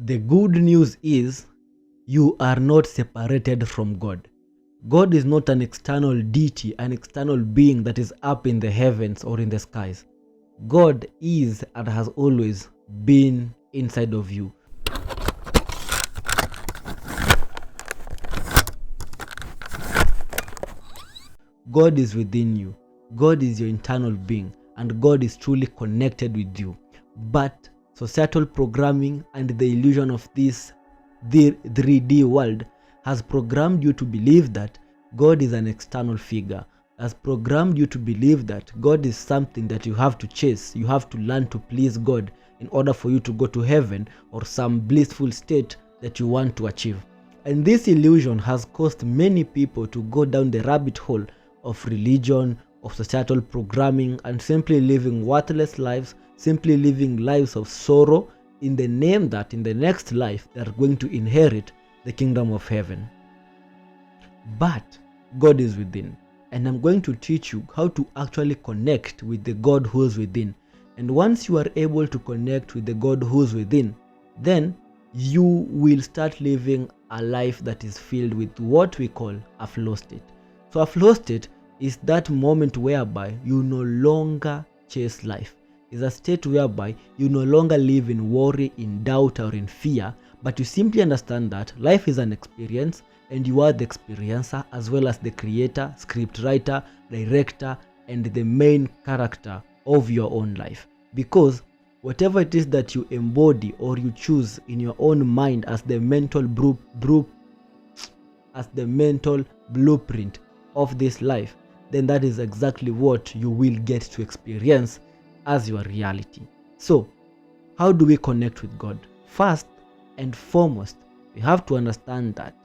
The good news is you are not separated from God. God is not an external deity, an external being that is up in the heavens or in the skies. God is and has always been inside of you. God is within you. God is your internal being, and God is truly connected with you. But societal programming and the illusion of this 3D world has programmed you to believe that God is an external figure, has programmed you to believe that God is something that you have to chase. You have to learn to please God in order for you to go to heaven or some blissful state that you want to achieve. And this illusion has caused many people to go down the rabbit hole of religion, of societal programming, and simply living worthless lives, simply living lives of sorrow in the name that in the next life they are going to inherit the kingdom of heaven. But God is within, and I'm going to teach you how to actually connect with the God who is within. And once you are able to connect with the God who is within, then you will start living a life that is filled with what we call a flow state. So a flow state is that moment whereby you no longer chase life. It's a state whereby you no longer live in worry, in doubt, or in fear, but you simply understand that life is an experience and you are the experiencer as well as the creator, script writer, director, and the main character of your own life. Because whatever it is that you embody or you choose in your own mind as the mental blueprint of this life, then that is exactly what you will get to experience as your reality. So, how do we connect with God? First and foremost, we have to understand that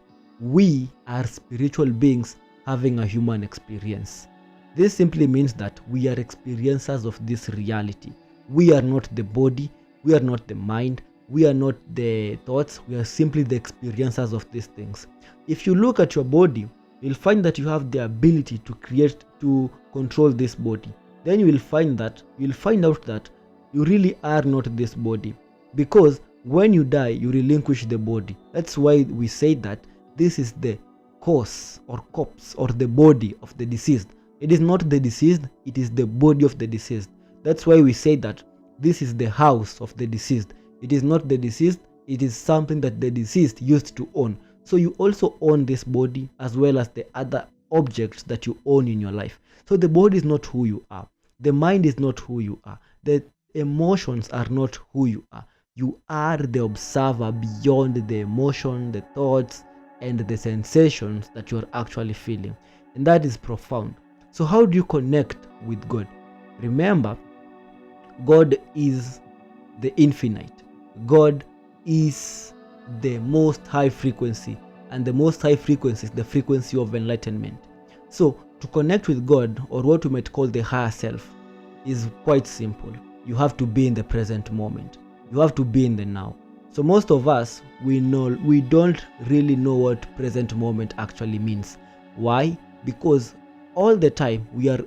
we are spiritual beings having a human experience. This simply means that we are experiencers of this reality. We are not the body, we are not the mind, we are not the thoughts, we are simply the experiencers of these things. If you look at your body, you'll find that you have the ability to control this body. Then you will find out that you really are not this body, because when you die, you relinquish the body. That's why we say that this is the corpse or the body of the deceased. It is not the deceased, it is the body of the deceased. That's why we say that this is the house of the deceased. It is not the deceased, it is something that the deceased used to own. So you also own this body as well as the other objects that you own in your life. So the body is not who you are. The mind is not who you are. The emotions are not who you are. You are the observer beyond the emotion, the thoughts, and the sensations that you are actually feeling. And that is profound. So how do you connect with God? Remember, God is the infinite. God is the most high frequency, and the most high frequency is the frequency of enlightenment. So to connect with God, or what we might call the higher self, is quite simple. You have to be in the present moment. You have to be in the now. So most of us, we don't really know what present moment actually means. Why? Because all the time we are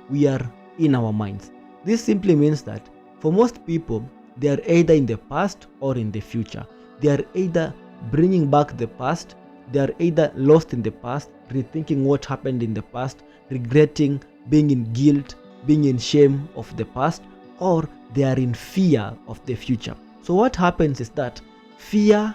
we are in our minds. This simply means that for most people, they are either in the past or in the future. They are either bringing back the past, they are either lost in the past, rethinking what happened in the past, regretting, being in guilt, being in shame of the past, or they are in fear of the future. So what happens is that fear,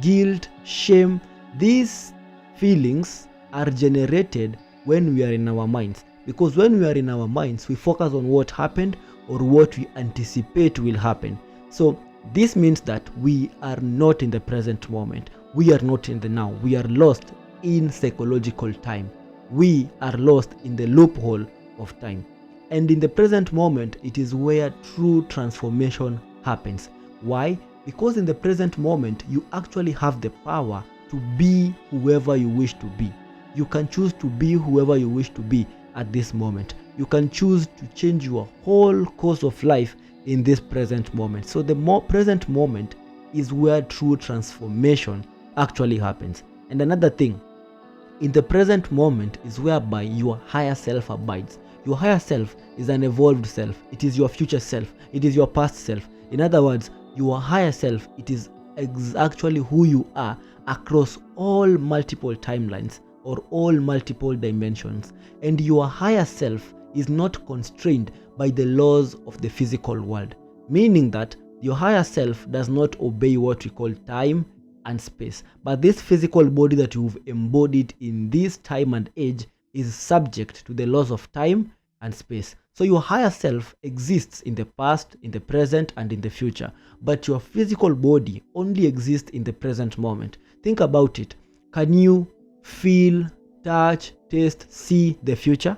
guilt, shame, these feelings are generated when we are in our minds. Because when we are in our minds, we focus on what happened or what we anticipate will happen. So this means that we are not in the present moment. We are not in the now. We are lost in psychological time. We are lost in the loophole of time. And in the present moment, it is where true transformation happens. Why? Because in the present moment, you actually have the power to be whoever you wish to be. You can choose to be whoever you wish to be at this moment. You can choose to change your whole course of life in this present moment. So the present moment is where true transformation actually happens. And another thing, in the present moment is whereby your higher self abides. Your higher self is an evolved self. It is your future self. It is your past self. In other words, your higher self, it is actually who you are across all multiple timelines or all multiple dimensions. And your higher self is not constrained by the laws of the physical world, meaning that your higher self does not obey what we call time and space. But this physical body that you've embodied in this time and age is subject to the laws of time and space. So your higher self exists in the past, in the present, and in the future. But your physical body only exists in the present moment. Think about it. Can you feel, touch, taste, see the future?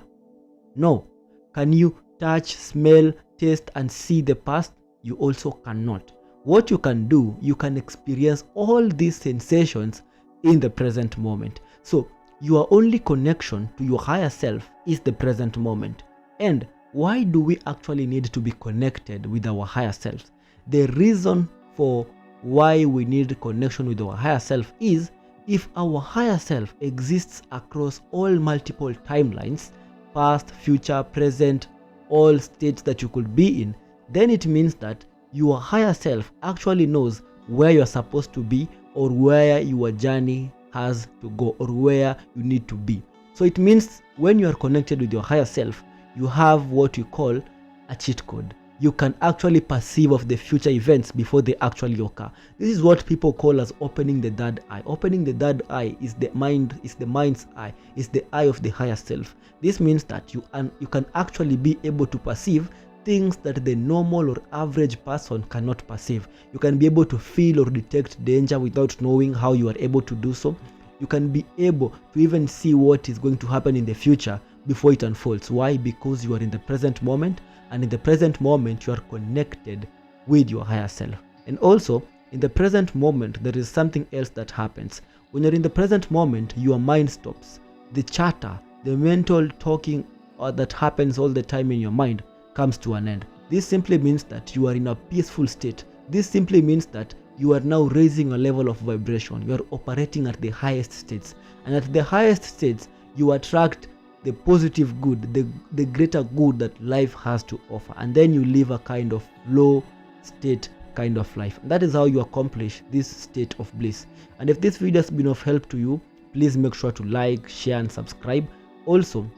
No. Can you touch, smell, taste, and see the past? You also cannot. What you can do, you can experience all these sensations in the present moment. So your only connection to your higher self is the present moment. And why do we actually need to be connected with our higher selves? The reason for why we need connection with our higher self is if our higher self exists across all multiple timelines, past, future, present, all states that you could be in, then it means that your higher self actually knows where you're supposed to be or where your journey has to go or where you need to be. So it means when you are connected with your higher self, you have what you call a cheat code. You can actually perceive of the future events before they actually occur. This is what people call as opening the third eye. Opening the third eye is the mind's eye, is the eye of the higher self. This means that you can actually be able to perceive things that the normal or average person cannot perceive. You can be able to feel or detect danger without knowing how you are able to do so. You can be able to even see what is going to happen in the future before it unfolds. Why? Because you are in the present moment, and in the present moment you are connected with your higher self. And also in the present moment there is something else that happens. When you're in the present moment, your mind stops. The chatter, the mental talking that happens all the time in your mind comes to an end. This simply means that you are in a peaceful state. This simply means that you are now raising a level of vibration. You are operating at the highest states, and at the highest states you attract the positive good, the greater good that life has to offer, and then you live a kind of low state kind of life. And that is how you accomplish this state of bliss. And if this video has been of help to you, please make sure to like, share, and subscribe. Also,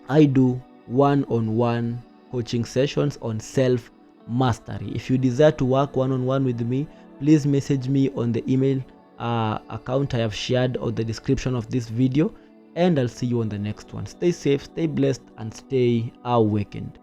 I do one-on-one coaching sessions on self-mastery. If you desire to work one-on-one with me, please message me on the email account I have shared on the description of this video, and I'll see you on the next one. Stay safe, stay blessed, and stay awakened.